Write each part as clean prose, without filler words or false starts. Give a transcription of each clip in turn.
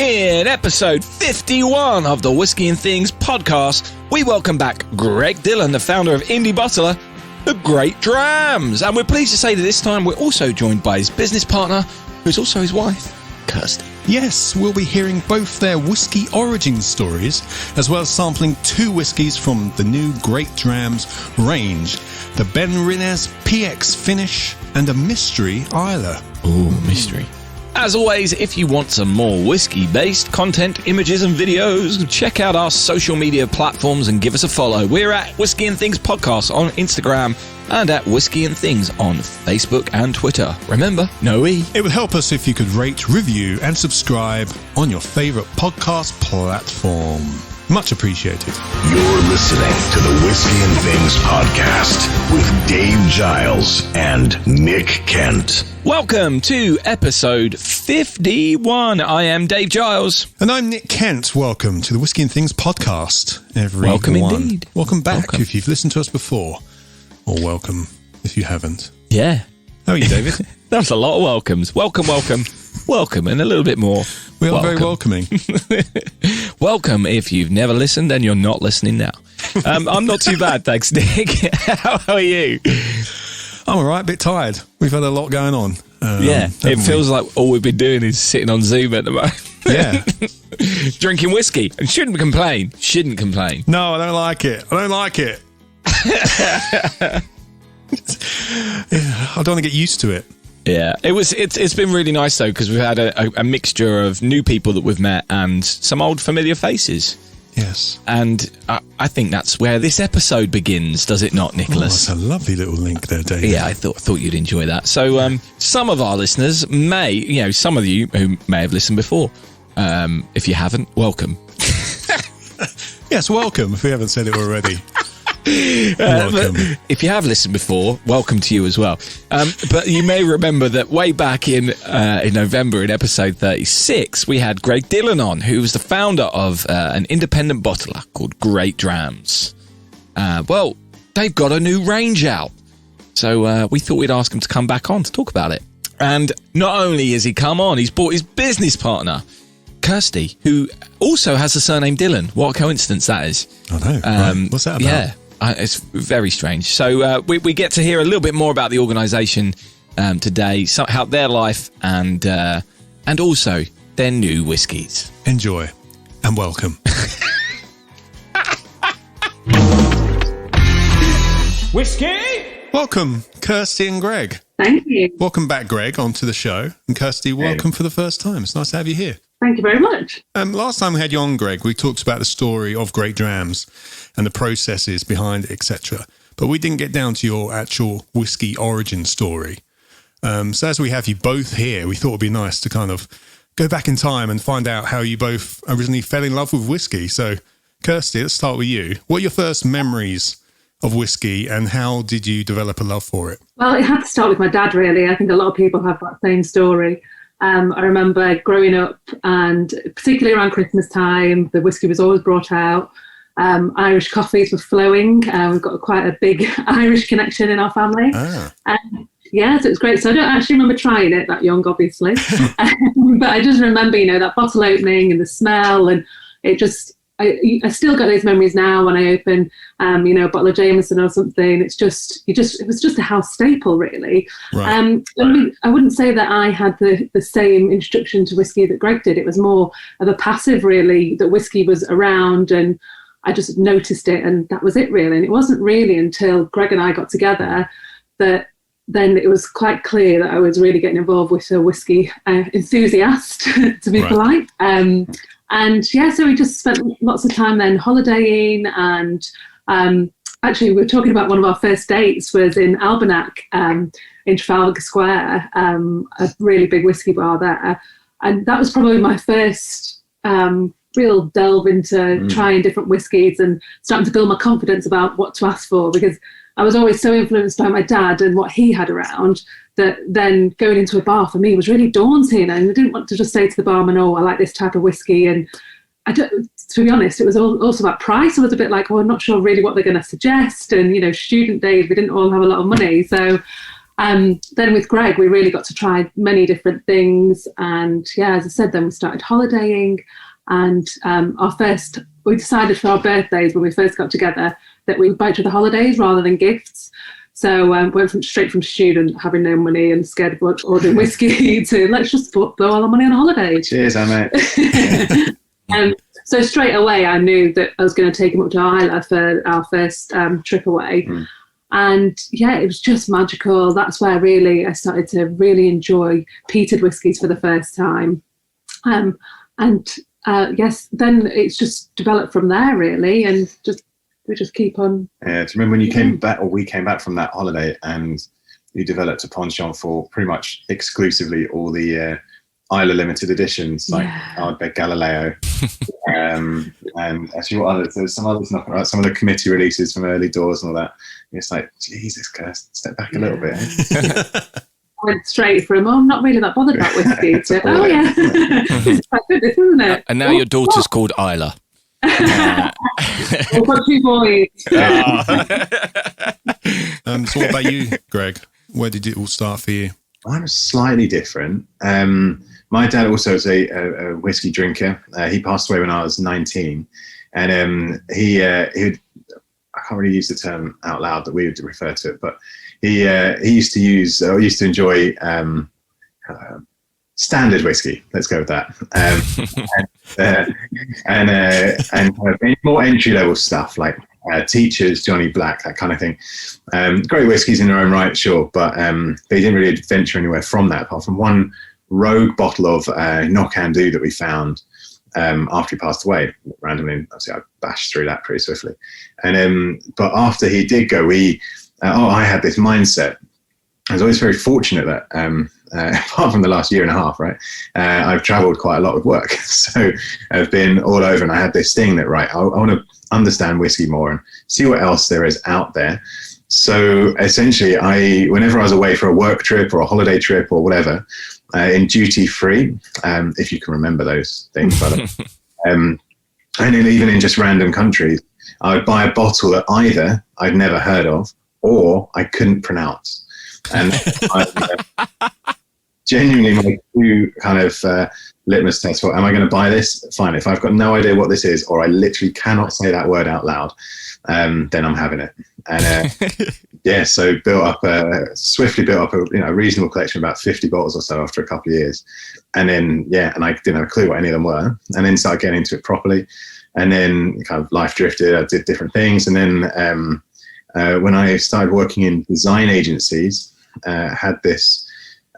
In episode 51 of the Whiskey and Things podcast, we welcome back Greg Dillon, the founder of Indie Bottler Great Drams. And we're pleased to say that this time we're also joined by his business partner, who's also his wife, Kirsty. Yes, we'll be hearing both their whiskey origin stories, as well as sampling 2 whiskies from the new Great Drams range, the Benrinnes PX finish and a Mystery Isla. Ooh, mystery. As always, if you want some more whiskey-based content, images and videos, check out our social media platforms and give us a follow. We're at Whiskey and Things Podcast on Instagram and at Whiskey and Things on Facebook and Twitter. Remember, no E. It would help us if you could rate, review and subscribe on your favourite podcast platform. Much appreciated. You're listening to the Whiskey and Things podcast with Dave Giles and Nick Kent. Welcome to episode 51. I am Dave Giles. And I'm Nick Kent. Welcome to the Whiskey and Things podcast, everyone. Welcome indeed. Welcome back if you've listened to us before, or welcome if you haven't. Yeah. How are you, David? That was a lot of welcomes. Welcome, and a little bit more. We are very welcoming. Welcome if you've never listened and you're not listening now. I'm not too bad, thanks, Nick. How are you? I'm all right, a bit tired. We've had a lot going on. It feels like all we've been doing is sitting on Zoom at the moment. Yeah. Drinking whiskey. And shouldn't complain. No, I don't like it. I don't want to get used to it. Yeah, it's been really nice though, because we've had a mixture of new people that we've met and some old familiar faces. Yes. And I think that's where this episode begins, does it not, Nicholas? Oh, that's a lovely little link there, David. Yeah, I thought you'd enjoy that. So some of our listeners some of you who may have listened before, if you haven't, welcome. Yes, welcome, if we haven't said it already. Welcome. If you have listened before, welcome to you as well. But you may remember that way back in November, in episode 36, we had Greg Dillon on, who was the founder of an independent bottler called Great Drams. Well, they've got a new range out, so we thought we'd ask him to come back on to talk about it. And not only has he come on, he's brought his business partner, Kirsty, who also has the surname Dillon. What a coincidence that is. I know. Right. What's that about? Yeah. It's very strange. So we get to hear a little bit more about the organisation today, how their life and also their new whiskies. Enjoy and welcome. Whiskey! Welcome, Kirsty and Greg. Thank you. Welcome back, Greg, onto the show. And Kirsty, welcome for the first time. It's nice to have you here. Thank you very much. Last time we had you on, Greg, we talked about the story of Great Drams and the processes behind it, etc. But we didn't get down to your actual whiskey origin story. So as we have you both here, we thought it'd be nice to kind of go back in time and find out how you both originally fell in love with whiskey. So, Kirsty, let's start with you. What are your first memories of whiskey and how did you develop a love for it? Well, it had to start with my dad, really. I think a lot of people have that same story. I remember growing up, and particularly around Christmas time, the whiskey was always brought out. Irish coffees were flowing. We've got quite a big Irish connection in our family. So it was great. So I don't actually remember trying it that young, obviously. But I just remember, that bottle opening and the smell, and it just, I still got those memories now when I open, a bottle of Jameson or something. It was just a house staple, really. Right. I wouldn't say that I had the same introduction to whiskey that Greg did. It was more of a passive, really, that whiskey was around and I just noticed it and that was it, really. And it wasn't really until Greg and I got together that then it was quite clear that I was really getting involved with a whiskey enthusiast, to be polite. So we just spent lots of time then holidaying, and actually we were talking about one of our first dates was in Albernac in Trafalgar Square, a really big whiskey bar there. And that was probably my first real delve into trying different whiskies and starting to build my confidence about what to ask for, because I was always so influenced by my dad and what he had around that then going into a bar for me was really daunting, and I didn't want to just say to the barman, oh, I like this type of whiskey. And to be honest, it was also about price. I was a bit like, I'm not sure really what they're going to suggest. And, student days, we didn't all have a lot of money. So Then with Greg, we really got to try many different things. And yeah, as I said, then we started holidaying. And we decided for our birthdays when we first got together that we would buy each other holidays rather than gifts. So went straight from student, having no money and scared of ordering whiskey, to let's just blow all our money on a holiday. Cheers, mate. So straight away, I knew that I was going to take him up to Islay for our first trip away. And yeah, it was just magical. That's where really I started to really enjoy peated whiskies for the first time. Yes, then it's just developed from there really, and we just keep on. Yeah, do you remember when you came back, or we came back from that holiday, and you developed a penchant for pretty much exclusively all the Islay limited editions, like Ardbeg Galileo, and actually what others? There's some others knocking around, some of the committee releases from early doors and all that. It's like, Jesus Christ, step back a little bit. Went straight from, I'm not really that bothered about whiskey, to, it's quite good, isn't it? And now your daughter's called Isla. We've got 2 boys. So what about you, Greg? Where did it all start for you? Mine was slightly different. My dad also was a whiskey drinker. He passed away when I was 19, and he would, I can't really use the term out loud that we would refer to it, but he used to enjoy standard whiskey. Let's go with that. And more entry level stuff like Teachers, Johnny Black, that kind of thing. Great whiskies in their own right, sure, but they didn't really venture anywhere from that, apart from one rogue bottle of Knock and Do that we found after he passed away randomly. Obviously, I bashed through that pretty swiftly. And but after he did go, I had this mindset. I was always very fortunate that, apart from the last year and a half, right, I've travelled quite a lot with work. So I've been all over, and I had this thing that, right, I want to understand whiskey more and see what else there is out there. So essentially, whenever I was away for a work trip or a holiday trip or whatever, in duty free, if you can remember those things, and then even in just random countries, I would buy a bottle that either I'd never heard of or I couldn't pronounce. And genuinely, my 2 kind of litmus tests for, am I going to buy this? Fine. If I've got no idea what this is, or I literally cannot say that word out loud, then I'm having it. And so swiftly built up a reasonable collection, about 50 bottles or so after a couple of years. And then, and I didn't have a clue what any of them were, and then started getting into it properly. And then kind of life drifted, I did different things. And then when I started working in design agencies, had this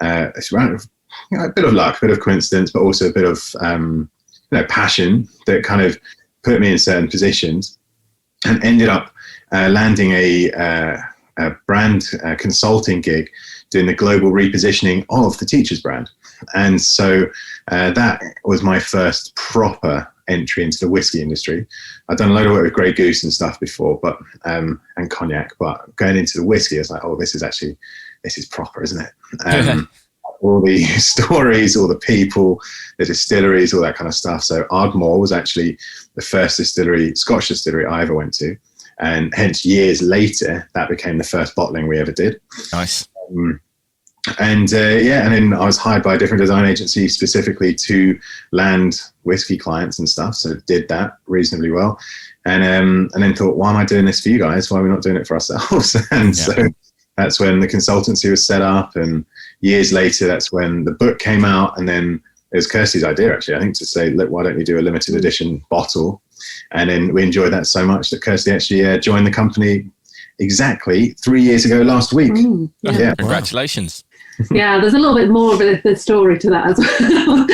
a bit of luck, a bit of coincidence, but also a bit of passion that kind of put me in certain positions, and ended up landing a brand consulting gig doing the global repositioning of the Teachers brand. And so that was my first proper entry into the whiskey industry. I'd done a load of work with Grey Goose and stuff before, but and cognac, but going into the whiskey, I was like, oh, this is proper, isn't it? All the stories, all the people, the distilleries, all that kind of stuff. So Ardmore was actually the first Scotch distillery I ever went to, and hence years later that became the first bottling we ever did. Nice. And then I was hired by a different design agency specifically to land whiskey clients and stuff. So did that reasonably well. And then thought, why am I doing this for you guys? Why are we not doing it for ourselves? And so that's when the consultancy was set up. And years later, that's when the book came out. And then it was Kirsty's idea, actually, I think, to say, look, why don't you do a limited edition bottle? And then we enjoyed that so much that Kirsty actually joined the company exactly 3 years ago last week. Congratulations. Yeah, there's a little bit more of the story to that as well.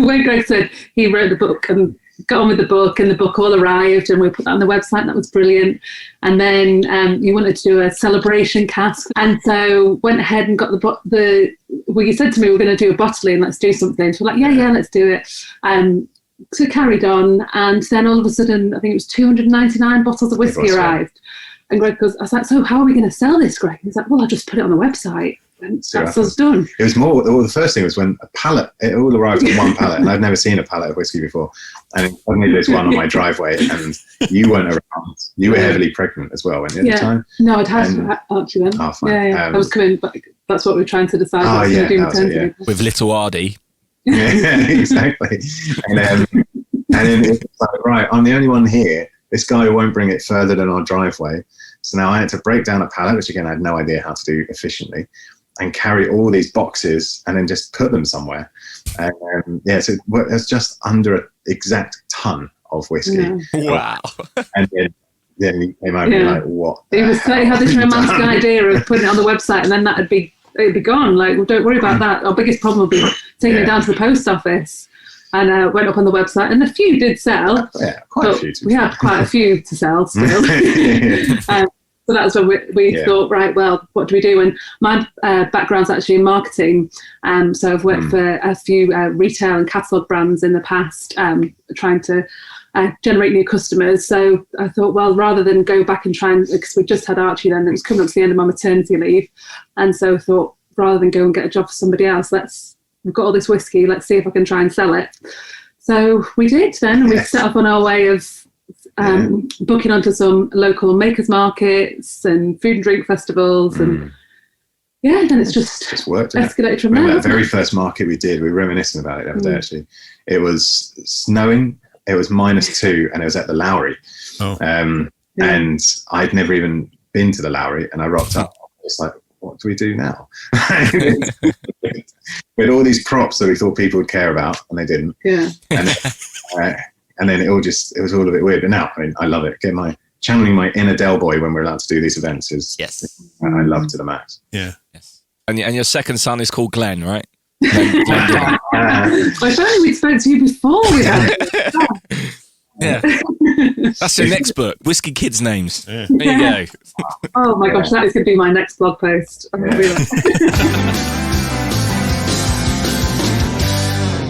When Greg said he wrote the book and got on with the book, and the book all arrived, and we put that on the website. That was brilliant. And then you wanted to do a celebration cask, and so went ahead and got you said to me, we're going to do a bottling, let's do something. So we're like, yeah, let's do it. So carried on, and then all of a sudden, I think it was 299 bottles of whiskey arrived. And Greg goes, I was like, so how are we going to sell this, Greg? He's like, well, I'll just put it on the website. That's us done. It was more, the first thing was when a pallet, it all arrived on one pallet, and I'd never seen a pallet of whiskey before. And suddenly there's one on my driveway, and you weren't around. You were heavily pregnant as well, weren't you, at the time? No, I'd had Archie then. Oh, fine. Yeah. I was coming, but that's what we were trying to decide. Oh, yeah, do that was it, With little Ardy. Yeah, exactly. And then it's like, right, I'm the only one here. This guy won't bring it further than our driveway. So now I had to break down a pallet, which again, I had no idea how to do efficiently, and carry all these boxes and then just put them somewhere. And so it's just under an exact ton of whiskey. Yeah. Wow. And then he came over and like, what? He had this romantic idea of putting it on the website, and then it'd be gone. Like, well, don't worry about that. Our biggest problem would be taking it down to the post office. And went up on the website, and a few did sell. Yeah, quite a few. We had quite a few to sell still. So that's when we thought, right, well, what do we do? And my background's actually in marketing. So I've worked for a few retail and catalogue brands in the past, trying to generate new customers. So I thought, well, rather than go back and try and, because we just had Archie then, it was coming up to the end of my maternity leave. And so I thought, rather than go and get a job for somebody else, we've got all this whiskey, let's see if I can try and sell it. So we did then, and we set off on our way of booking onto some local makers markets and food and drink festivals, and then it's just worked. Escalated from there. That very first market we did, we were reminiscing about it the other day actually. It was snowing, it was -2, and it was at the Lowry. And I'd never even been to the Lowry, and I rocked up. It's like, what do we do now? We had all these props that we thought people would care about, and they didn't. Yeah. And then it was all a bit weird. But now, I mean, I love it. Channeling my inner Del Boy when we're allowed to do these events I love to the max. Yeah. Yes. And your second son is called Glenn, right? If only we'd spoke to you before. Yeah. That's your next book, Whiskey Kids Names. Yeah. There you go. Oh my gosh, that is going to be my next blog post.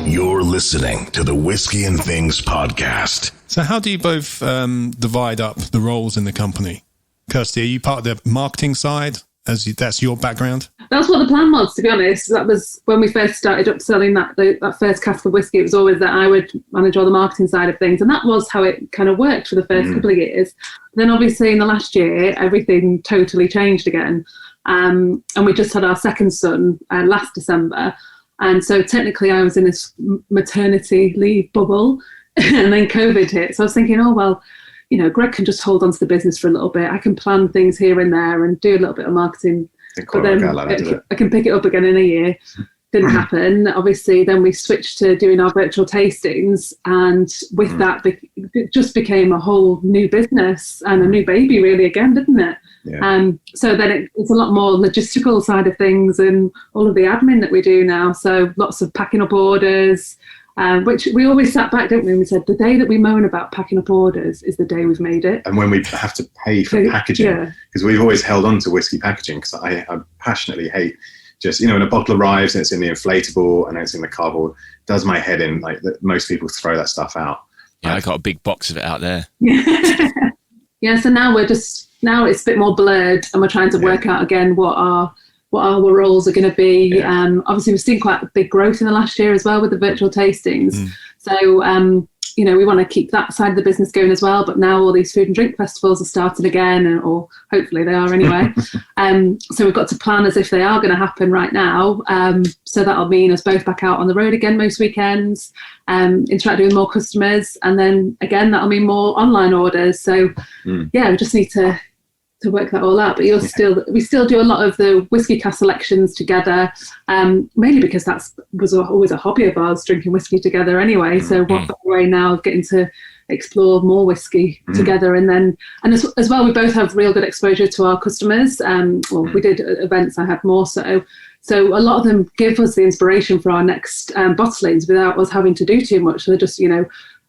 You're listening to the Whiskey and Things podcast. So how do you both divide up the roles in the company? Kirsty, are you part of the marketing side? That's your background? That's what the plan was, to be honest. That was when we first started up selling that first cask of whiskey. It was always that I would manage all the marketing side of things. And that was how it kind of worked for the first couple of years. Then obviously in the last year, everything totally changed again. And we just had our second son last December. And so technically I was in this maternity leave bubble, and then COVID hit. So I was thinking, oh, well, Greg can just hold on to the business for a little bit. I can plan things here and there and do a little bit of marketing. But then I can pick it up again in a year. Didn't happen. Obviously, then we switched to doing our virtual tastings. And with that, it just became a whole new business and a new baby really again, didn't it? Yeah. So then it's a lot more logistical side of things and all of the admin that we do now. So lots of packing up orders, which we always sat back, didn't we? And we said, the day that we moan about packing up orders is the day we've made it. And when we have to pay for packaging, because we've always held on to whiskey packaging, because I passionately hate just, when a bottle arrives and it's in the inflatable and it's in the cardboard, it does my head in, like that most people throw that stuff out. Yeah, I got a big box of it out there. Yeah, so now it's a bit more blurred, and we're trying to work out again what our roles are going to be. Obviously, we've seen quite a big growth in the last year as well with the virtual tastings. So, we want to keep that side of the business going as well. But now all these food and drink festivals are starting again, or hopefully they are anyway. So we've got to plan as if they are going to happen right now. So that'll mean us both back out on the road again most weekends, interacting with more customers. And then again, that'll mean more online orders. So we just need to work that all out. But we still do a lot of the whiskey cask selections together, mainly because that was always a hobby of ours, drinking whiskey together anyway. So what better way now of getting to explore more whiskey together, and as well, we both have real good exposure to our customers. We did events, I had more so a lot of them give us the inspiration for our next bottlings without us having to do too much. So they're just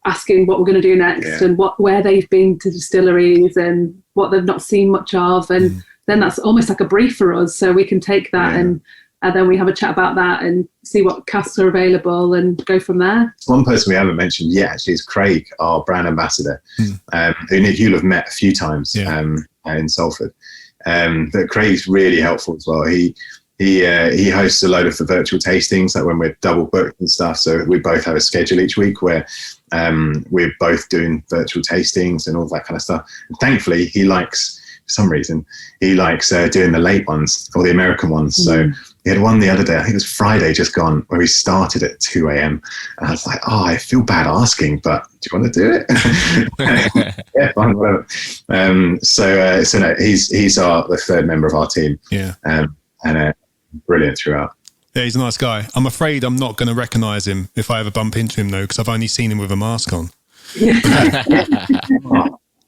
asking what we're going to do next and where they've been to distilleries and what they've not seen much of, and then that's almost like a brief for us, so we can take that and then we have a chat about that and see what casks are available and go from there. One person we haven't mentioned yet actually is Craig, our brand ambassador, who you'll have met a few times in Salford. But Craig's really helpful as well. he hosts a load of the virtual tastings, like when we're double booked and stuff. So we both have a schedule each week where we're both doing virtual tastings and all that kind of stuff. And thankfully, he likes, for some reason, doing the late ones or the American ones. So he had one the other day, I think it was Friday just gone, where he started at 2 a.m. And I was like, oh, I feel bad asking, but do you want to do it? Yeah, fine, whatever. So no, he's the third member of our team. Yeah. And brilliant throughout. Yeah, he's a nice guy. I'm afraid I'm not going to recognise him if I ever bump into him, though, because I've only seen him with a mask on. Do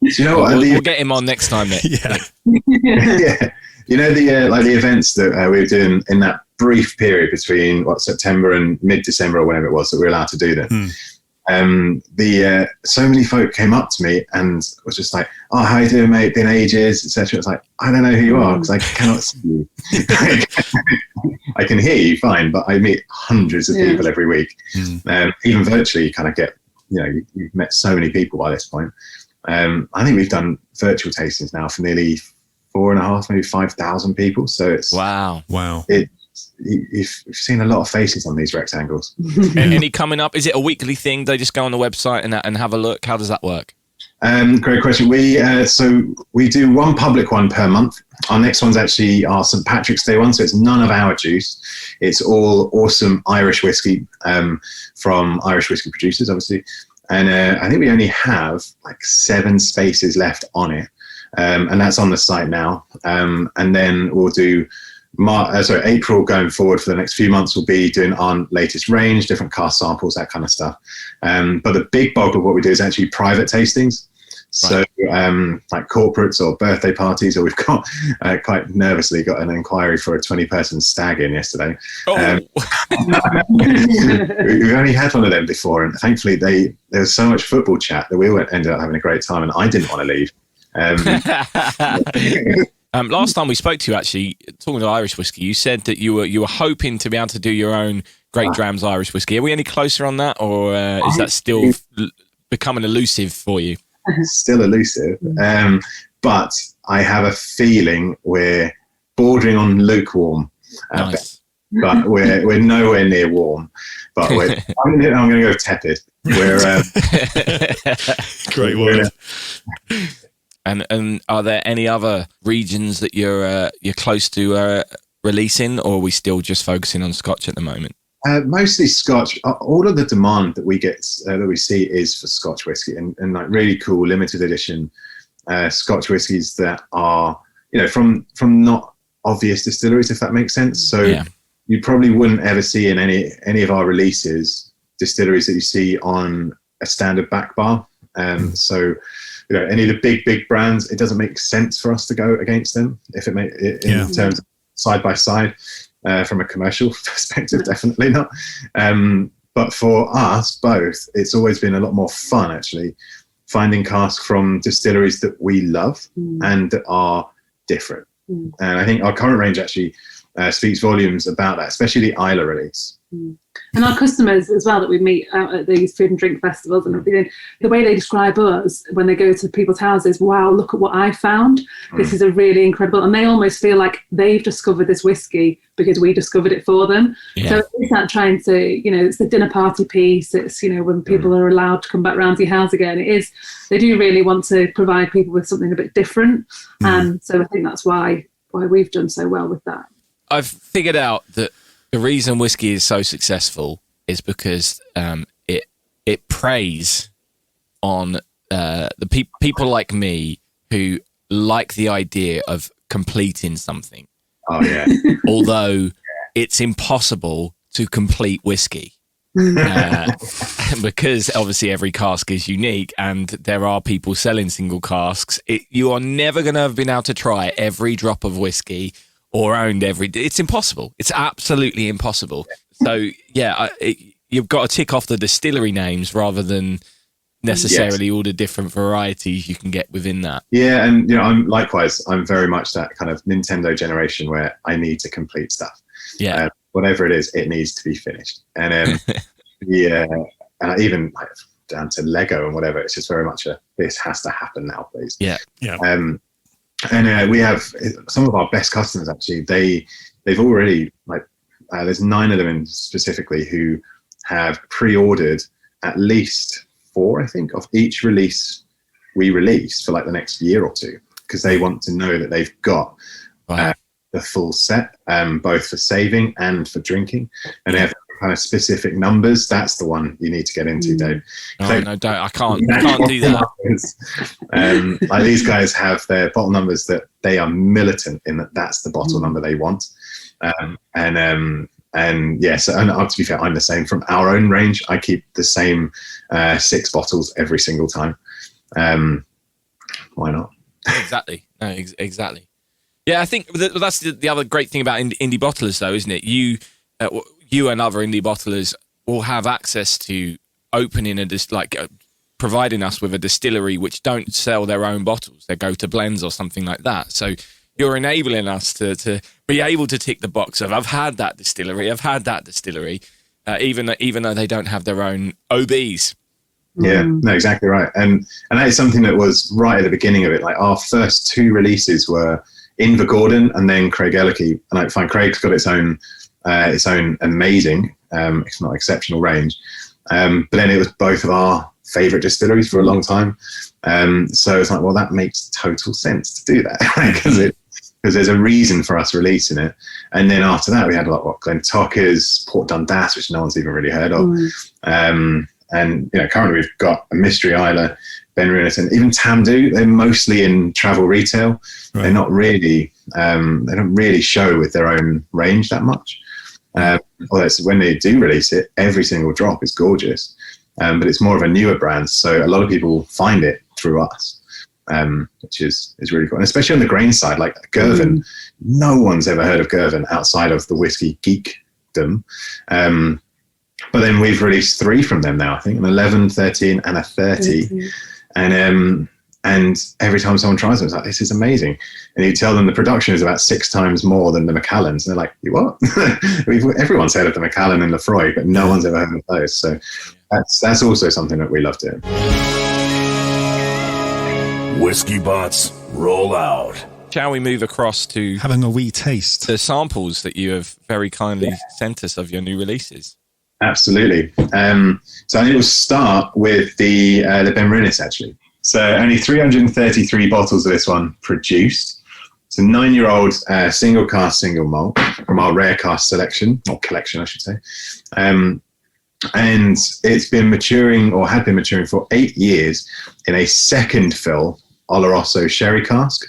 you know what? We'll get him on next time, Nick. Yeah. Yeah. You know, the events that we were doing in that brief period between September and mid-December or whenever it was that we were allowed to do them. So many folk came up to me and was just like, oh, how you doing, mate? Been ages, etc. It's like, I don't know who you are because I cannot see you. I can hear you fine, but I meet hundreds of people every week. Even virtually, you kind of get, you've met so many people by this point. I think we've done virtual tastings now for nearly 4,500, maybe 5,000 people. So it's wow. You've seen a lot of faces on these rectangles. Any coming up? Is it a weekly thing? They just go on the website and have a look. How does that work? Great question. We do one public one per month. Our next one's actually our St. Patrick's Day one, so it's none of our juice. It's all awesome Irish whiskey from Irish whiskey producers, obviously. And I think we only have like 7 spaces left on it, and that's on the site now. And then we'll do April going forward for the next few months. We'll be doing our latest range, different cask samples, that kind of stuff. But the big bulk of what we do is actually private tastings. So like corporates or birthday parties, or we've got quite nervously got an inquiry for a 20-person stag in yesterday. We've only had one of them before, and thankfully there was so much football chat that we ended up having a great time, and I didn't want to leave. Last time we spoke to you, actually, talking to Irish whiskey, you said that you were hoping to be able to do your own Great Drams Irish whiskey. Are we any closer on that, or is that still becoming elusive for you? Still elusive, but I have a feeling we're bordering on lukewarm. Nice. But we're nowhere near warm. But I'm going to go tepid. We're great word. And are there any other regions that you're close to releasing, or are we still just focusing on Scotch at the moment? Mostly Scotch. All of the demand that we get, that we see, is for Scotch whiskey and like really cool limited edition Scotch whiskies that are, from not obvious distilleries, if that makes sense. So you probably wouldn't ever see in any of our releases distilleries that you see on a standard back bar. So any of the big brands, it doesn't make sense for us to go against them if in terms of side by side. From a commercial perspective, definitely not. But for us both, it's always been a lot more fun, actually, finding casks from distilleries that we love and that are different. And I think our current range actually speaks volumes about that, especially the Islay release. And our customers as well that we meet out at these food and drink festivals and everything, the way they describe us when they go to people's houses, wow, look at what I found. This is a really incredible, and they almost feel like they've discovered this whiskey because we discovered it for them. So it's not trying to, it's the dinner party piece. It's, when people are allowed to come back round to your house again. It is, they do really want to provide people with something a bit different. And so I think that's why we've done so well with that. I've figured out that the reason whiskey is so successful is because it preys on the people like me who like the idea of completing something. Oh yeah. Although it's impossible to complete whiskey. Because obviously every cask is unique and there are people selling single casks. You are never going to have been able to try every drop of whiskey or owned it's impossible. It's absolutely impossible. So you've got to tick off the distillery names rather than necessarily all the different varieties you can get within that. Yeah, and I'm very much that kind of Nintendo generation where I need to complete stuff. Yeah, whatever it is, it needs to be finished. And and even down to Lego and whatever, it's just very much this has to happen now, please. Yeah. And we have some of our best customers, actually, they they've already there's 9 of them specifically who have pre-ordered at least 4, I think, of each release we release for like the next year or 2, because they want to know that they've got the full set, both for saving and for drinking, and they have kind of specific numbers. That's the one you need to get into, Dave. Oh, no, don't. I can't do that. Like these guys have their bottle numbers that they are militant in that's the bottle number they want. And yes, and to be fair, I'm the same. From our own range, I keep the same 6 bottles every single time. Why not? Exactly. No, exactly. Yeah, I think that's the other great thing about indie bottlers, though, isn't it? You and other indie bottlers will have access to opening providing us with a distillery which don't sell their own bottles. They go to blends or something like that. So you're enabling us to be able to tick the box of I've had that distillery, even though they don't have their own OBs. Yeah, no, exactly right. And that is something that was right at the beginning of it. Like our first 2 releases were Invergordon and then Craig Ellerkey. And I find Craig's got its own amazing, if not exceptional range. But then it was both of our favorite distilleries for a long time. So it's like, well, that makes total sense to do that, because there's a reason for us releasing it. And then after that, we had Glentockers, Port Dundas, which no one's even really heard of. And currently we've got a Mystery Isla, Benrinnes, and even Tamdhu. They're mostly in travel retail. Right. They're not really, they don't really show with their own range that much. Although when they do release it, every single drop is gorgeous. But it's more of a newer brand, so a lot of people find it through us, which is really cool. And especially on the grain side, like Girvan, no one's ever heard of Girvan outside of the whiskey geekdom. But then we've released 3 from them now, I think, an 11, 13, and a 30. And every time someone tries them, it's like, this is amazing. And you tell them the production is about 6 times more than the Macallans. And they're like, you what? Everyone's heard of the Macallan and the Freud, but no one's ever heard of those. So that's also something that we love doing. Whiskey bots, roll out. Shall we move across to having a wee taste? The samples that you have very kindly sent us of your new releases. Absolutely. So I think we'll start with the Benrinnes, actually. So only 333 bottles of this one produced. It's a 9-year-old single cask, single malt from our rare cask selection, or collection, I should say. And it's been maturing, or had been maturing, for 8 years in a second fill Oloroso sherry cask.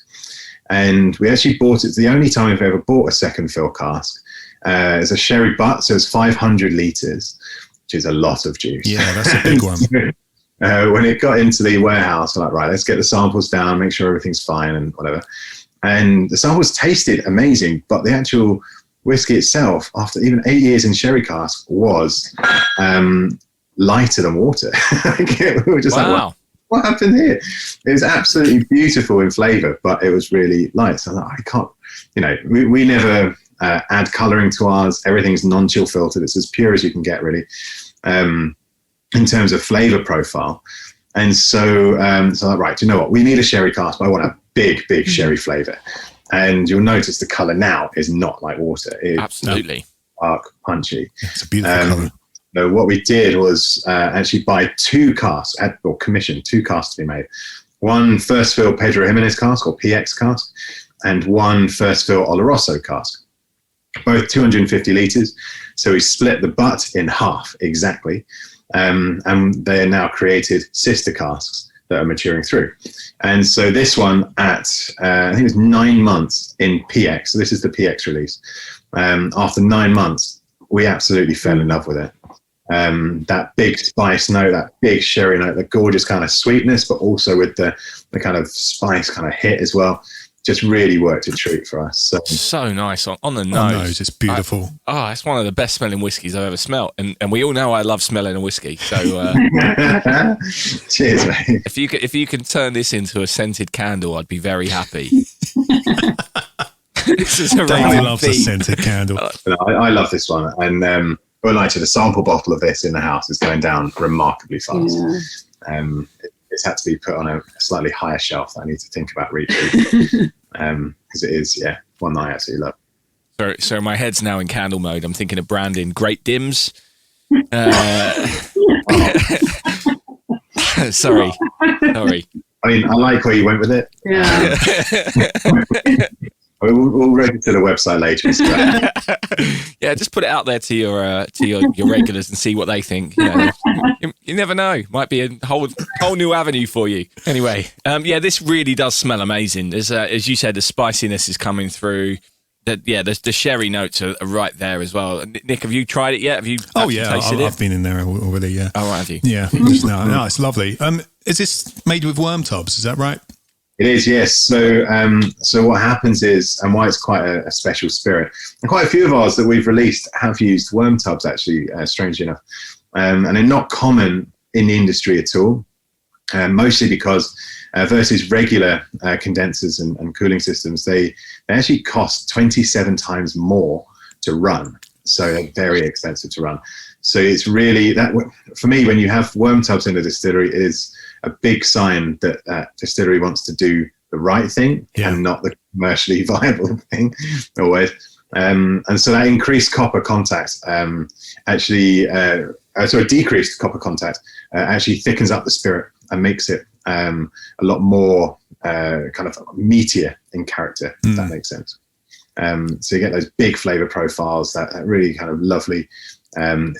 And we actually bought it. It's the only time we've ever bought a second fill cask. It's a sherry butt, so it's 500 litres, which is a lot of juice. Yeah, that's a big one. When it got into the warehouse, we're like, right, let's get the samples down, make sure everything's fine and whatever. And the samples tasted amazing, but the actual whiskey itself, after even 8 years in sherry cask, was lighter than water. We were just like, what happened here? It was absolutely beautiful in flavour, but it was really light. So I'm like, I can't, we never add colouring to ours. Everything's non-chill filtered. It's as pure as you can get, really, in terms of flavour profile. And so, right, do you know what? We need a sherry cask, but I want a big sherry flavour. And you'll notice the colour now is not like water. It's absolutely dark, punchy. It's a beautiful colour. So what we did was actually buy 2 casks, or commission 2 casks to be made. One first fill Pedro Jimenez cask, or PX cask, and one first fill Oloroso cask. Both 250 litres. So we split the butt in half exactly. And they are now created sister casks that are maturing through. And so this one I think it was 9 months in PX. So this is the PX release. After 9 months, we absolutely fell in love with it. That big spice note, that big sherry note, the gorgeous kind of sweetness, but also with the kind of spice kind of hit as well. Just really worked a treat for us. So nice on the nose. On the nose, it's beautiful. It's one of the best smelling whiskies I've ever smelled, and we all know I love smelling a whiskey. So cheers, mate. If you can turn this into a scented candle, I'd be very happy. This is a Dave loves a scented candle. I love this one, and the sample bottle of this in the house is going down remarkably fast. Yeah. It's had to be put on a slightly higher shelf that I need to think about reaching, because it is, one that I absolutely love. So my head's now in candle mode. I'm thinking of branding Great Dims. Sorry. I mean, I like where you went with it. Yeah. We'll register the website later. Yeah, just put it out there to your regulars and see what they think. You never know. Might be a whole new avenue for you. Anyway, this really does smell amazing. There's, as you said, the spiciness is coming through. The sherry notes are right there as well. Nick, have you tried it yet? Have you? Tasted it? I've been in there already. Yeah. Oh, right, have you? Yeah, just now. No, it's lovely. Is this made with worm tubs? Is that right? It is, yes. So what happens is, and why it's quite a special spirit, and quite a few of ours that we've released have used worm tubs, actually, strangely enough, and they're not common in the industry at all, mostly because versus regular condensers and cooling systems, they actually cost 27 times more to run. So they're very expensive to run. So it's really that, for me, when you have worm tubs in a distillery, it is a big sign that distillery wants to do the right thing and not the commercially viable thing always. And so that increased copper contact decreased copper contact actually thickens up the spirit and makes it a lot more kind of meatier in character, if that makes sense. So you get those big flavor profiles, that really kind of lovely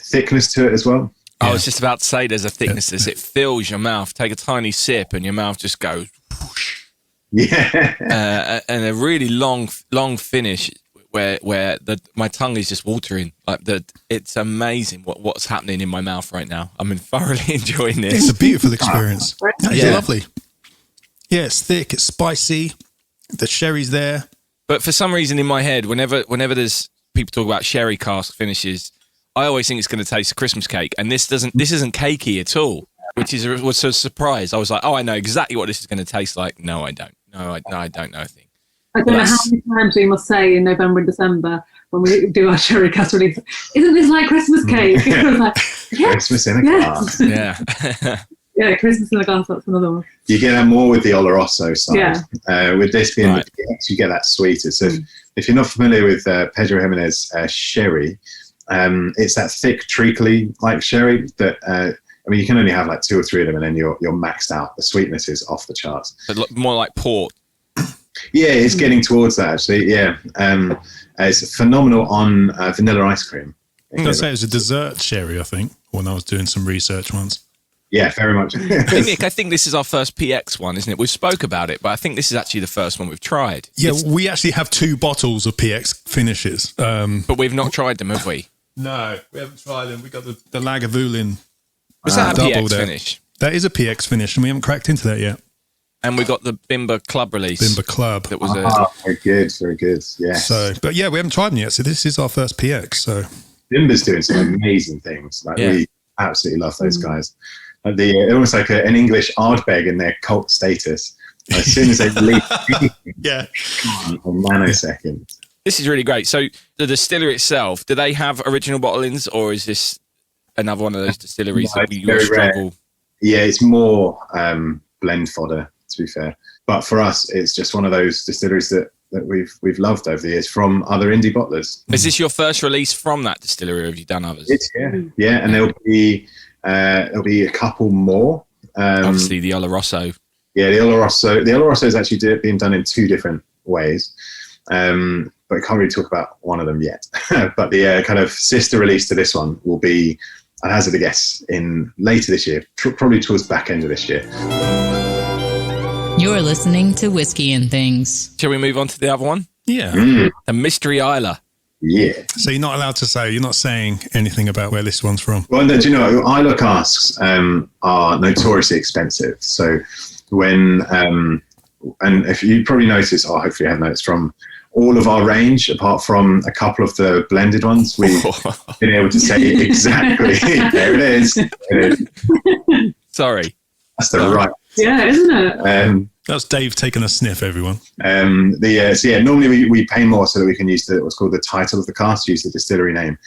thickness to it as well. I was just about to say there's a thickness as it fills your mouth. Take a tiny sip and your mouth just goes whoosh. Yeah. And a really long finish where my tongue is just watering. It's amazing what's happening in my mouth right now. I'm thoroughly enjoying this. It's a beautiful experience. It's lovely. Yeah, it's thick, it's spicy, the sherry's there. But for some reason in my head, whenever there's people talk about sherry cask finishes, I always think it's going to taste a Christmas cake, and this isn't cakey at all, which was a surprise. I was like, I know exactly what this is going to taste like. No, I don't. I don't know a thing. I don't know how many times we must say in November and December when we do our sherry cask release, isn't this like Christmas cake? I was like, yes, Christmas in a glass. Yeah. Yeah, Christmas in a glass, that's another one. You get that more with the Oloroso side. Yeah. With this being Right. the PX, you get that sweeter. So if you're not familiar with Pedro Jimenez sherry, it's that thick, treacly like sherry that you can only have like 2 or 3 of them, and then you're maxed out. The sweetness is off the charts. More like port. Yeah, it's getting towards that actually. Yeah, it's phenomenal on vanilla ice cream. I'm going to say it was a dessert sherry, I think, when I was doing some research once. Yeah, very much. Hey, Nick, I think this is our first PX one, isn't it? We spoke about it, but I think this is actually the first one we've tried. Yeah, we actually have 2 bottles of PX finishes. But we've not tried them, have we? No, we haven't tried them. We got the Lagavulin. Was that a double PX there. finish? That is a PX finish, and we haven't cracked into that yet. And we got the Bimber Club release. Bimber Club. That was Very good. Yeah. So, but yeah, we haven't tried them yet. So this is our first PX. So Bimber's doing some amazing things. We absolutely love those guys. Almost like an English Ardbeg in their cult status. As soon as they release anything, yeah, a nanosecond. This is really great. So the distillery itself, do they have original bottlings, or is this another one of those distilleries that you struggle? Rare. Yeah, it's more blend fodder, to be fair. But for us, it's just one of those distilleries that we've loved over the years from other indie bottlers. Is this your first release from that distillery, or have you done others? Yeah, and there'll be a couple more. Obviously, the Oloroso. Yeah, the Oloroso is actually being done in 2 different ways, but I can't really talk about one of them yet. But the kind of sister release to this one will be, I'd hazard a guess, in later this year, probably towards the back end of this year. You're listening to Whiskey and Things. Shall we move on to the other one? yeah. The Mystery Isla. Yeah. So you're not allowed to say. You're not saying anything about where this one's from. Well, no, do you know, Isla casks are notoriously expensive. So when, and if you probably noticed, or hopefully you have noticed, from all of our range, apart from a couple of the blended ones, we've been able to say exactly, there it is. Sorry. That's the right. Yeah, isn't it? That's Dave taking a sniff, everyone. Normally we pay more so that we can use what's called the title of the cask, use the distillery name.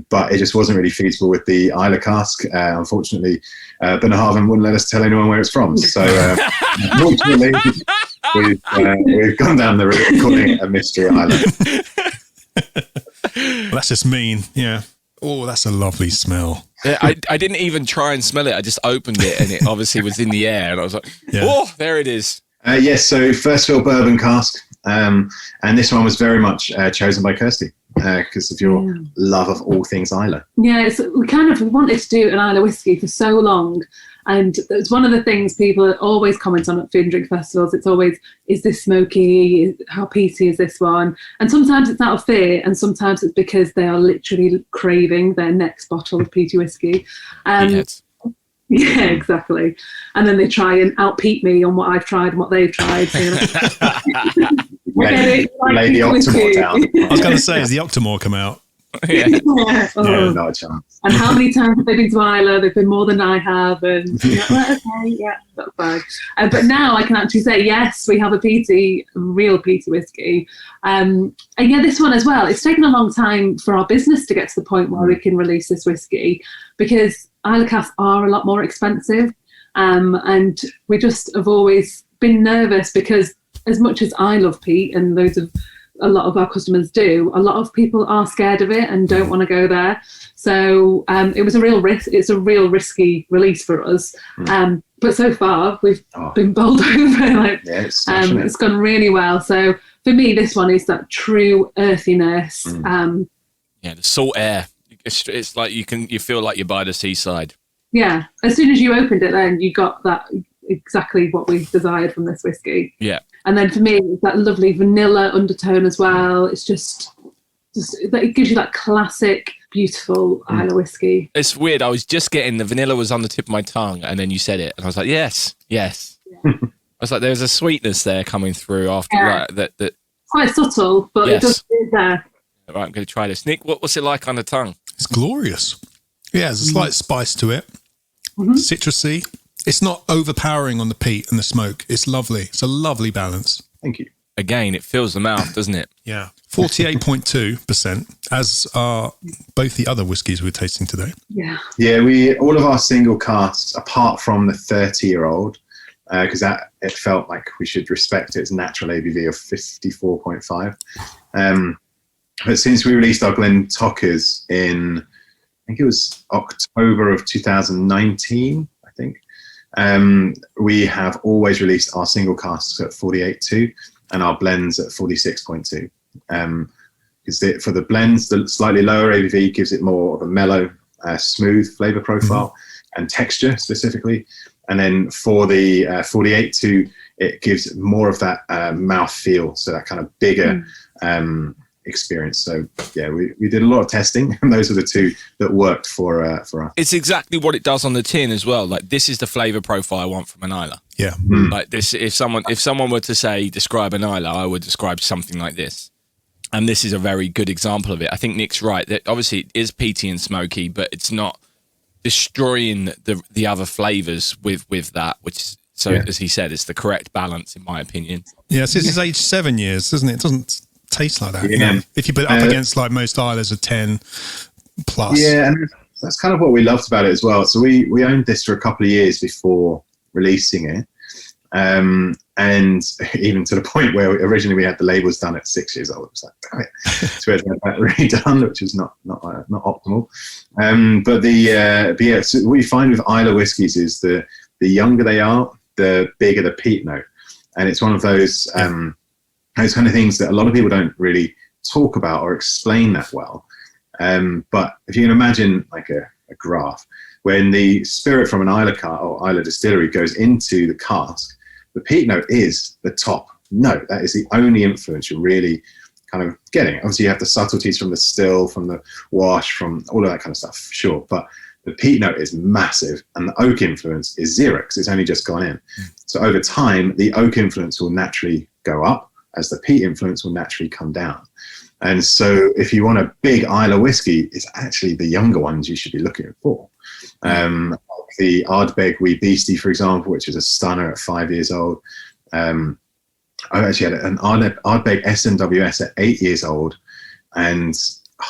But it just wasn't really feasible with the Isla cask. Unfortunately, Bunnahabhain wouldn't let us tell anyone where it's from. So unfortunately, we've gone down the route of calling it a Mystery Isla. Well, that's just mean. Yeah. Oh, that's a lovely smell. Yeah, I didn't even try and smell it. I just opened it and it obviously was in the air. And I was like, oh, there it is. Yes, so first fill Bourbon Cask. And this one was very much chosen by Kirsty because of your love of all things Islay. Yeah, we wanted to do an Islay whiskey for so long. And it's one of the things people always comment on at food and drink festivals. It's always, is this smoky? How peaty is this one? And sometimes it's out of fear, and sometimes it's because they are literally craving their next bottle of peaty whiskey. Yeah, exactly. And then they try and out-peat me on what I've tried and what they've tried. So, lay the Octomore down. I was going to say, has the Octomore come out? No, not a chance. And how many times have they been to Islay? They've been more than I have, and okay, yeah, that's fine. But now I can actually say yes, we have a real peaty whiskey, and this one as well. It's taken a long time for our business to get to the point where we can release this whiskey because Islay casks are a lot more expensive, and we just have always been nervous because as much as I love peat and a lot of our customers do, a lot of people are scared of it and don't want to go there. So it was a real risk. It's a real risky release for us. But so far we've been bowled over. It's gone really well. So for me, this one is that true earthiness. The salt air. It's like you feel like you're by the seaside. Yeah. As soon as you opened it, then you got that exactly what we desired from this whiskey. Yeah. And then for me, it's that lovely vanilla undertone as well. It's just it gives you that classic, beautiful Islay whiskey. It's weird. I was just getting the vanilla was on the tip of my tongue, and then you said it, and I was like, yes. Yeah. I was like, there's a sweetness there coming through after that. Quite subtle, but it does is there. Right, I'm going to try this. Nick, what's it like on the tongue? It's glorious. Yeah, there's a slight spice to it. Citrusy. It's not overpowering on the peat and the smoke. It's lovely. It's a lovely balance. Thank you. Again, it fills the mouth, doesn't it? Yeah. 48.2%, as are both the other whiskies we're tasting today. Yeah. Yeah, all of our single casks, apart from the 30-year-old, because it felt like we should respect its natural ABV of 54.5. But since we released our Glentockers in, I think it was October of 2019, I think, we have always released our single casks at 48.2 and our blends at 46.2. Because for the blends, the slightly lower ABV gives it more of a mellow, smooth flavor profile and texture specifically. And then for the 48.2, it gives more of that mouth feel, so that kind of bigger experience. So yeah, we did a lot of testing, and those are the two that worked for us. It's exactly what it does on the tin as well. Like, this is the flavor profile I want from an Islay. Yeah. Like this, if someone were to say describe an Islay, I would describe something like this. And this is a very good example of it. I think Nick's right that obviously it is peaty and smoky, but it's not destroying the other flavors with that, which as he said, it's the correct balance in my opinion. Yeah, since it's aged 7 years, isn't it? It doesn't taste like that. Yeah. If you put it up against like most Islas of 10 plus. Yeah, and that's kind of what we loved about it as well. So we owned this for a couple of years before releasing it. And even to the point where originally we had the labels done at 6 years old. It was like, damn it. So we had that redone, which is not optimal. But so what you find with Islay whiskies is the younger they are, the bigger the peat note. And it's one of those kind of things that a lot of people don't really talk about or explain that well. But if you can imagine like a graph, when the spirit from an Islay or Islay distillery goes into the cask, the peat note is the top note. That is the only influence you're really kind of getting. Obviously, you have the subtleties from the still, from the wash, from all of that kind of stuff, sure. But the peat note is massive, and the oak influence is zero because it's only just gone in. So over time, the oak influence will naturally go up as the peat influence will naturally come down. And so if you want a big Islay whiskey, it's actually the younger ones you should be looking for. The Ardbeg Beastie, for example, which is a stunner at 5 years old. I actually had an Ardbeg SNWS at 8 years old, and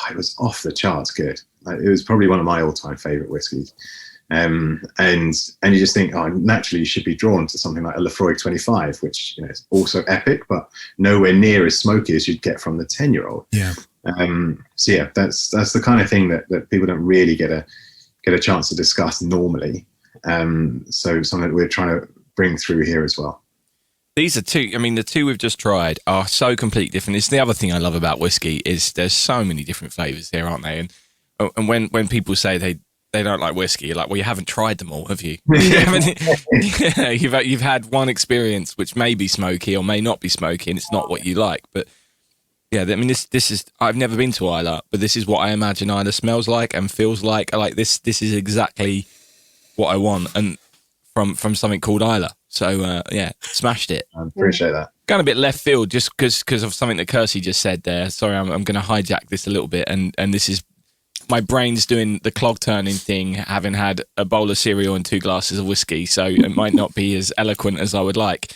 it was off the charts good. It was probably one of my all-time favorite whiskies. And you just think, naturally you should be drawn to something like a Lefroy 25, which is also epic, but nowhere near as smoky as you'd get from the 10-year-old. Yeah. So yeah, that's the kind of thing that people don't really get a chance to discuss normally. So something that we're trying to bring through here as well. These are two. I mean, the two we've just tried are so completely different. It's the other thing I love about whiskey is there's so many different flavors here, aren't they? And when people say they don't like whiskey, you're like, well, you haven't tried them all, have you? You've had one experience which may be smoky or may not be smoky, and it's not what you like. But yeah, I mean, this is. I've never been to Islay, but this is what I imagine Islay smells like and feels like. Like this is exactly what I want, and from something called Islay. So yeah, smashed it. I appreciate that. Going a bit left field, just because of something that Kirsty just said there. Sorry, I'm going to hijack this a little bit, and this is my brain's doing the clog turning thing, having had a bowl of cereal and 2 glasses of whiskey, so it might not be as eloquent as I would like.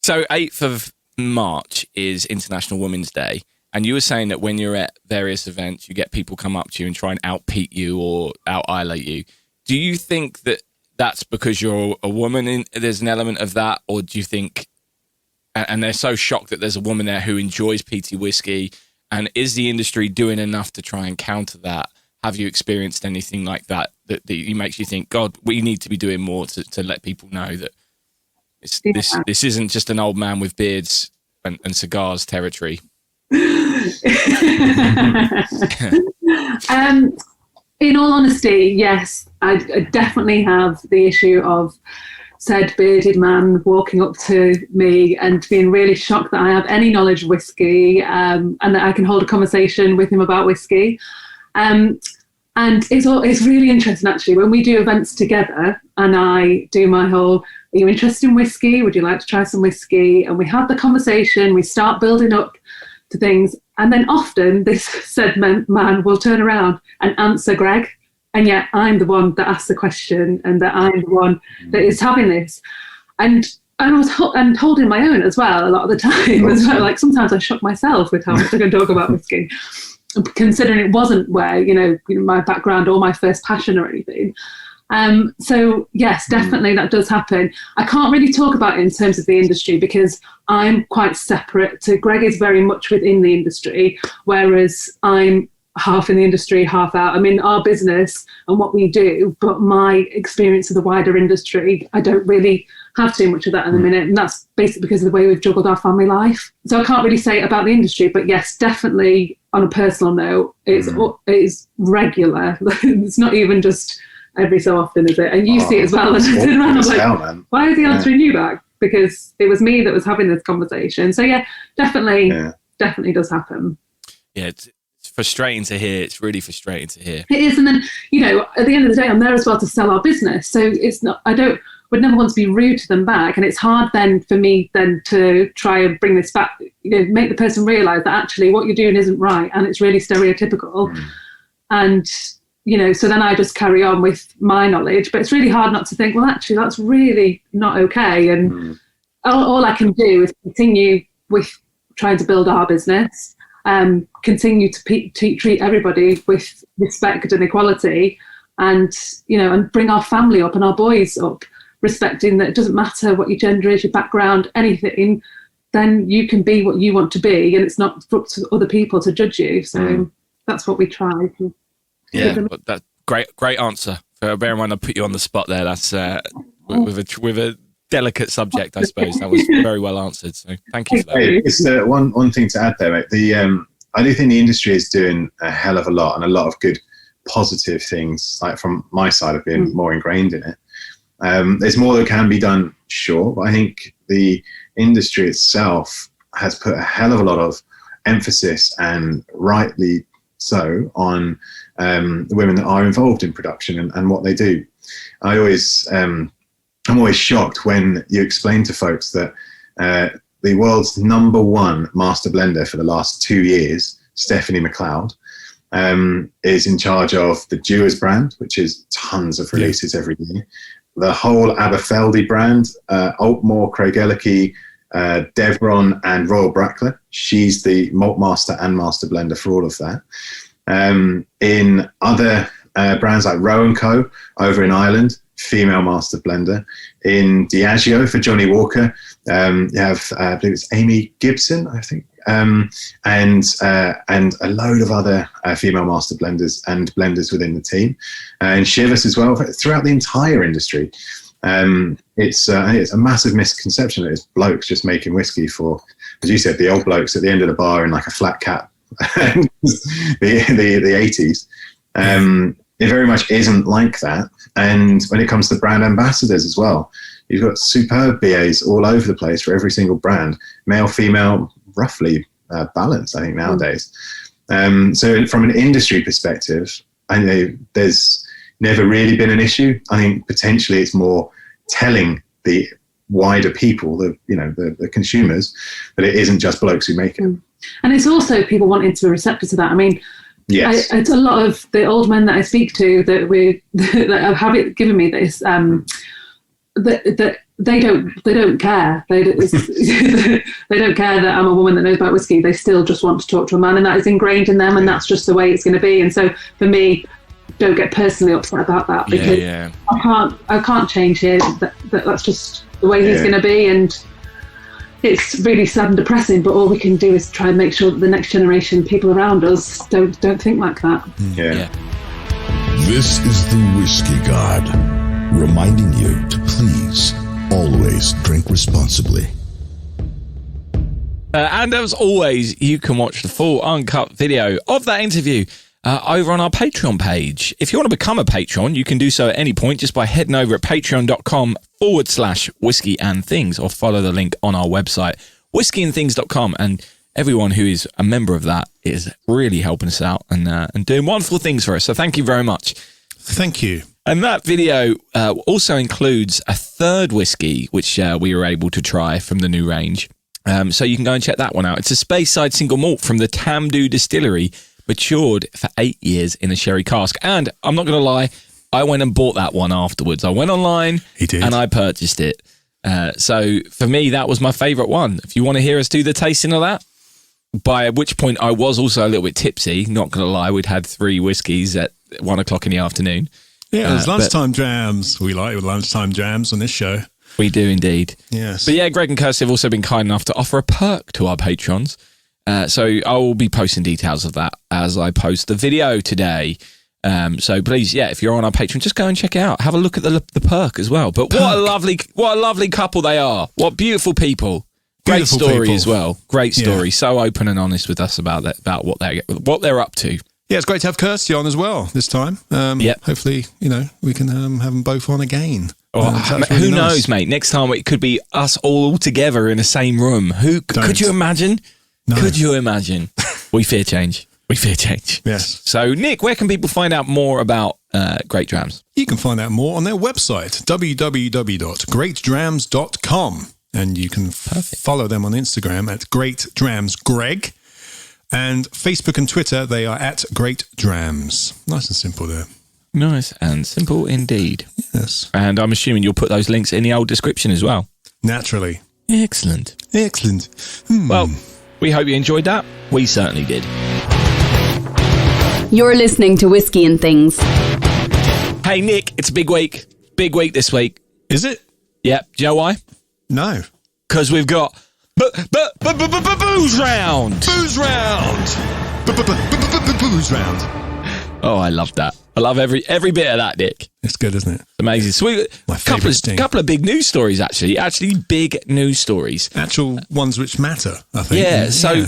So 8th of March is International Women's Day, and you were saying that when you're at various events, you get people come up to you and try and out-Pete you or out-Islay you. Do you think that that's because you're a woman, there's an element of that, or do you think, and they're so shocked that there's a woman there who enjoys peaty whiskey, and is the industry doing enough to try and counter that? Have you experienced anything like that makes you think, God, we need to be doing more to let people know that this isn't just an old man with beards and cigars territory? In all honesty, yes, I definitely have the issue of said bearded man walking up to me and being really shocked that I have any knowledge of whiskey, and that I can hold a conversation with him about whiskey. And it's really interesting, actually, when we do events together and I do my whole, are you interested in whiskey? Would you like to try some whiskey? And we have the conversation, we start building up to things. And then often this said man will turn around and answer Greg. And yet I'm the one that asked the question and that I'm the one that is having this. And I was holding my own as well a lot of the time as well. Like sometimes I shock myself with how much I can talk about whiskey, considering it wasn't where, you know, my background or my first passion or anything. So yes, definitely that does happen. I can't really talk about it in terms of the industry because I'm quite separate to Greg is very much within the industry, whereas I'm half in the industry, half out. I'm in our business and what we do, but my experience of the wider industry, I don't really have too much of that in the minute. And that's basically because of the way we've juggled our family life. So I can't really say about the industry, but yes, definitely on a personal note, it's regular. It's not even just every so often, is it? And you see it as well. And I turn around, I'm like, why is he answering you back? Because it was me that was having this conversation. So yeah, definitely does happen. Yeah, it's frustrating to hear. It's really frustrating to hear. It is. And then, you know, at the end of the day, I'm there as well to sell our business. So it's not, would never want to be rude to them back. And it's hard then for me then to try and bring this back, you know, make the person realise that actually what you're doing isn't right and it's really stereotypical. And, you know, so then I just carry on with my knowledge. But it's really hard not to think, well, actually, that's really not okay. And all I can do is continue with trying to build our business, continue to treat everybody with respect and equality, and, you know, and bring our family up and our boys up, respecting that it doesn't matter what your gender is, your background, anything, then you can be what you want to be, and it's not up to other people to judge you. So that's what we try. That great answer. Bear in mind, I put you on the spot there. That's with a delicate subject, I suppose. That was very well answered. So thank you for that. Hey, it's one thing to add there, mate. I do think the industry is doing a hell of a lot and a lot of good, positive things. Like from my side of being more ingrained in it. There's more that can be done, sure, but I think the industry itself has put a hell of a lot of emphasis, and rightly so, on the women that are involved in production and what they do. I'm always shocked when you explain to folks that the world's #1 master blender for the last 2 years, Stephanie McLeod, is in charge of the Dewars brand, which is tons of releases every year. The whole Aberfeldy brand, Altmore, Craigellachie, Devron and Royal Brackler. She's the malt master and master blender for all of that. In other brands like Rowe & Co. over in Ireland, female master blender. In Diageo for Johnny Walker, you have I believe it's Amy Gibson, I think, and a load of other female master blenders and blenders within the team, and Chivas as well throughout the entire industry. It's a massive misconception that it's blokes just making whiskey for, as you said, the old blokes at the end of the bar in like a flat cap, the 80s. It very much isn't like that. And when it comes to brand ambassadors as well, you've got superb BAs all over the place for every single brand, male, female, roughly balanced, I think, nowadays. So from an industry perspective, I know there's never really been an issue. I think potentially it's more telling the wider people, the consumers, that it isn't just blokes who make it. And it's also people wanting to be receptive to that. I mean, yes, it's a lot of the old men that I speak to that have it given me this that they don't care. They don't care that I'm a woman that knows about whiskey. They still just want to talk to a man, and that is ingrained in them, and that's just the way it's going to be. And so for me, don't get personally upset about that, because I can't change here. That's just the way he's going to be, and it's really sad and depressing. But all we can do is try and make sure that the next generation, people around us, don't think like that. Yeah. This is the Whiskey God, reminding you to please always drink responsibly. And as always, you can watch the full uncut video of that interview over on our Patreon page. If you want to become a patron, you can do so at any point just by heading over at patreon.com/whiskey and things, or follow the link on our website, whiskeyandthings.com. And everyone who is a member of that is really helping us out and doing wonderful things for us. So thank you very much. Thank you. And that video also includes a third whiskey, which we were able to try from the new range. So you can go and check that one out. It's a Speyside single malt from the Tamdhu distillery, matured for 8 years in a sherry cask. And I'm not going to lie, I went and bought that one afterwards. I went online and I purchased it. So for me, that was my favourite one. If you want to hear us do the tasting of that, by which point I was also a little bit tipsy, not going to lie, we'd had 3 whiskies at 1 o'clock in the afternoon. Yeah, there's lunchtime jams. We like lunchtime jams on this show. We do indeed. Yes. But yeah, Greg and Kirsty have also been kind enough to offer a perk to our patrons. So I will be posting details of that as I post the video today. So please, if you're on our Patreon, just go and check it out. Have a look at the perk as well. But what a lovely couple they are. What beautiful people. Great story as well. Great story. Yeah. So open and honest with us about what they're up to. Yeah, it's great to have Kirsty on as well this time. Hopefully, we can have them both on again. Who knows, mate? Next time it could be us all together in the same room. Could you imagine? No. Could you imagine? We fear change. Yes. So, Nick, where can people find out more about Great Drams? You can find out more on their website, www.greatdrams.com. And you can follow them on Instagram at Great Drams Greg. And Facebook and Twitter, they are at Great Drams. Nice and simple there. Nice and simple indeed. Yes. And I'm assuming you'll put those links in the old description as well. Naturally. Excellent. Well, we hope you enjoyed that. We certainly did. You're listening to Whiskey and Things. Hey, Nick, it's a big week. Big week this week. Is it? Yep. Do you know why? No. Because we've got Booze Round. Booze Round. Booze Round. Oh, I love that. I love every bit of that, Nick. It's good, isn't it? It's amazing. So we couple of big news stories, actually big news stories. Actual ones which matter, I think. Yeah. So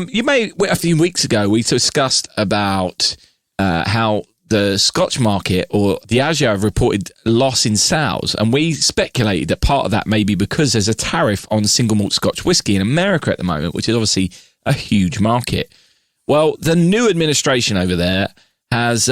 you may, a few weeks ago, we discussed about how the Scotch market or Diageo have reported loss in sales, and we speculated that part of that may be because there's a tariff on single malt Scotch whisky in America at the moment, which is obviously a huge market. Well, the new administration over there has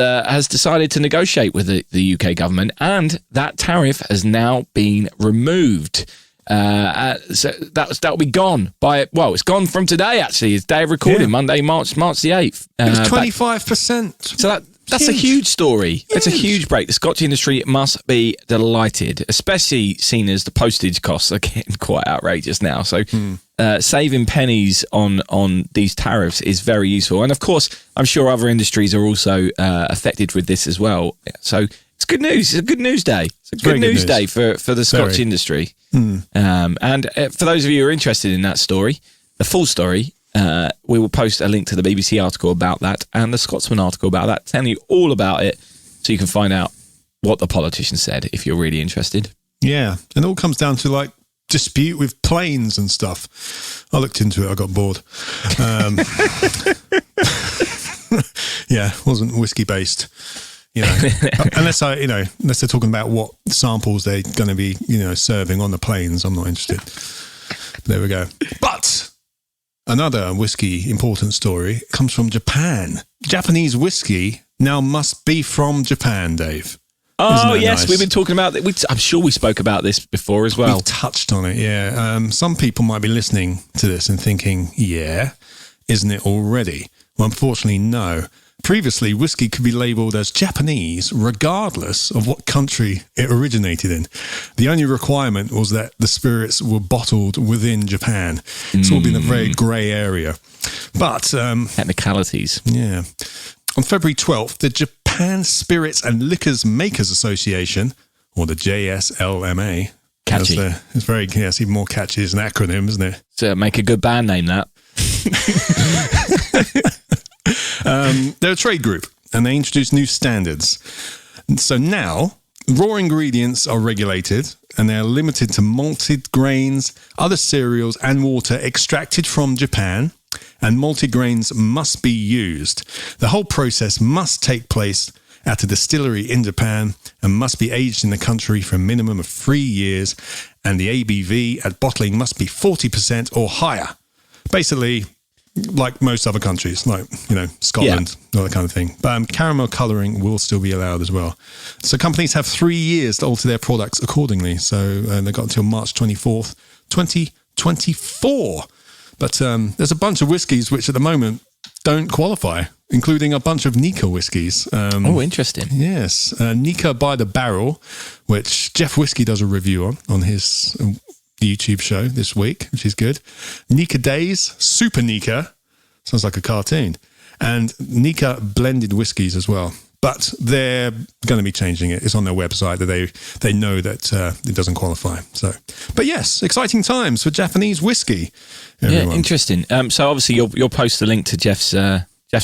decided to negotiate with the UK government, and that tariff has now been removed. So that'll be gone it's gone from today. Actually, it's day of recording, Monday, March the 8th. It was 25%. So that's a huge story. It's a huge break. The Scotch industry must be delighted, especially seen as the postage costs are getting quite outrageous now. So saving pennies on these tariffs is very useful. And of course, I'm sure other industries are also affected with this as well. So it's good news. It's a good news day. It's a good news day for the Scotch industry. And for those of you who are interested in that story, the full story, we will post a link to the BBC article about that and the Scotsman article about that, telling you all about it so you can find out what the politician said if you're really interested. Yeah, and it all comes down to like dispute with planes and stuff. I looked into it, I got bored. Yeah, it wasn't whiskey based. You know, unless they're talking about what samples they're going to be, serving on the planes, I'm not interested. There we go. But another whiskey important story comes from Japan. Japanese whiskey now must be from Japan, Dave. Oh, yes, nice? We've been talking about it. I'm sure we spoke about this before as well. We've touched on it, yeah. Some people might be listening to this and thinking, yeah, isn't it already? Well, unfortunately, no. Previously, whiskey could be labelled as Japanese regardless of what country it originated in. The only requirement was that the spirits were bottled within Japan. It's all been a very grey area. But technicalities. Yeah. On February 12th, the Japan Spirits and Liquors Makers Association, or the JSLMA. Catchy. It's very, it's even more catchy as an acronym, isn't it? So make a good band name, that. They're a trade group and they introduced new standards. So now raw ingredients are regulated and they're limited to malted grains, other cereals and water extracted from Japan, and malted grains must be used. The whole process must take place at a distillery in Japan and must be aged in the country for a minimum of 3 years, and the ABV at bottling must be 40% or higher. Basically, like most other countries, like, Scotland, all that kind of thing. But caramel colouring will still be allowed as well. So companies have 3 years to alter their products accordingly. So they've got until March 24th, 2024. But there's a bunch of whiskies which at the moment don't qualify, including a bunch of Nika Whiskeys. Interesting. Yes. Nika by the Barrel, which Jeff Whiskey does a review on his YouTube show this week, which is good. Nika Days, Super Nika, sounds like a cartoon, and Nika blended whiskies as well. But they're going to be changing it. It's on their website that they know that it doesn't qualify. So, but yes, exciting times for Japanese whiskey. Everyone. Yeah, interesting. So obviously you'll post the link to Jeff's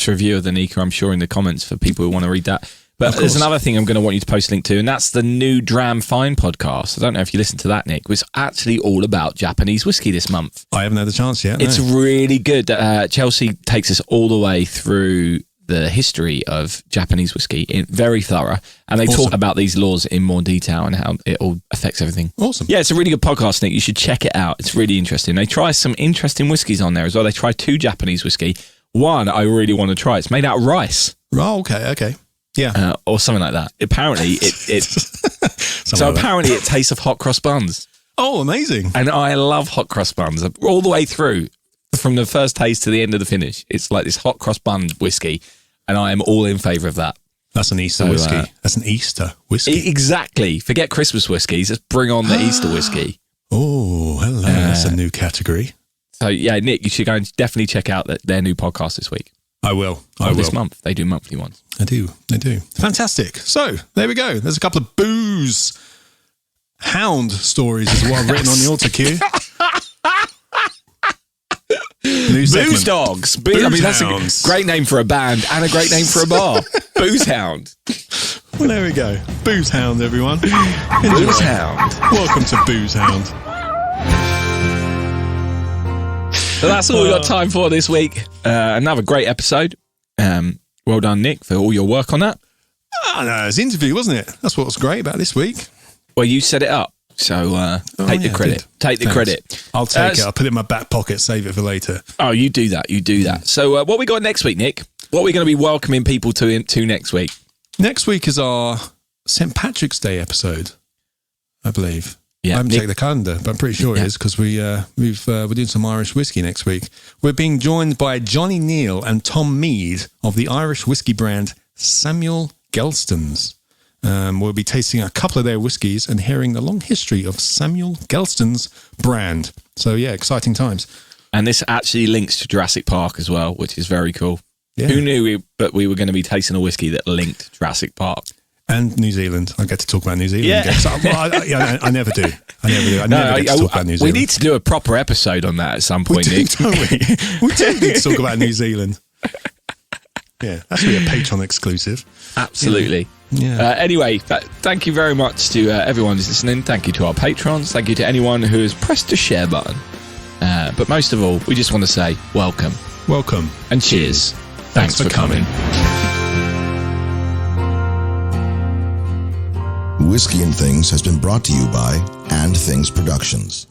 review of the Nika, I'm sure, in the comments for people who want to read that. But there's another thing I'm going to want you to post a link to, and that's the new Dram Fine podcast. I don't know if you listened to that, Nick. It was actually all about Japanese whiskey this month. I haven't had the chance yet. It's really good. Chelsea takes us all the way through the history of Japanese whiskey, very thorough, and they talk about these laws in more detail and how it all affects everything. Awesome. Yeah, it's a really good podcast, Nick. You should check it out. It's really interesting. They try some interesting whiskies on there as well. They try 2 Japanese whiskey. One I really want to try. It's made out of rice. Oh, okay. Yeah. Or something like that. Apparently, apparently it tastes of hot cross buns. Oh, amazing. And I love hot cross buns all the way through, from the first taste to the end of the finish. It's like this hot cross bun whiskey, and I am all in favour of that. That's an Easter whiskey. That's an Easter whiskey. Exactly. Forget Christmas whiskies. Let's bring on the Easter whiskey. Oh, hello. That's a new category. So, yeah, Nick, you should go and definitely check out their new podcast this week. I will. This month. They do monthly ones. They do. Fantastic. So, there we go. There's a couple of Booze Hound stories is what I've written on the altar cue. Booze Dogs. That's a great name for a band and a great name for a bar. Booze Hound. Well, there we go. Booze Hound, everyone. Booze Hound. Welcome to Booze Hound. So that's all we got time for this week. Another great episode. Well done, Nick, for all your work on that. No, it's an interview, wasn't it? That's what was great about this week. Well, you set it up, so take the credit. Take the credit. I'll take it. I'll put it in my back pocket, save it for later. Oh, you do that. So what we got next week, Nick? What are we going to be welcoming people to next week? Next week is our St. Patrick's Day episode, I believe. Yeah, I haven't checked the calendar, but I'm pretty sure it is, because we're doing some Irish whiskey next week. We're being joined by Johnny Neal and Tom Mead of the Irish whiskey brand Samuel Gelston's. We'll be tasting a couple of their whiskies and hearing the long history of Samuel Gelston's brand. So, yeah, exciting times. And this actually links to Jurassic Park as well, which is very cool. Yeah. Who knew we were going to be tasting a whiskey that linked Jurassic Park? And New Zealand. I get to talk about New Zealand Yeah. again. So, I never do. I never get to talk about New Zealand. We need to do a proper episode on that at some point, Nick. Don't we? We do need to talk about New Zealand. Yeah, that should be a Patreon exclusive. Absolutely. Yeah. Anyway, thank you very much to everyone who's listening. Thank you to our patrons. Thank you to anyone who has pressed the share button. But most of all, we just want to say welcome. Welcome. And cheers. Thanks for coming. Whiskey and Things has been brought to you by And Things Productions.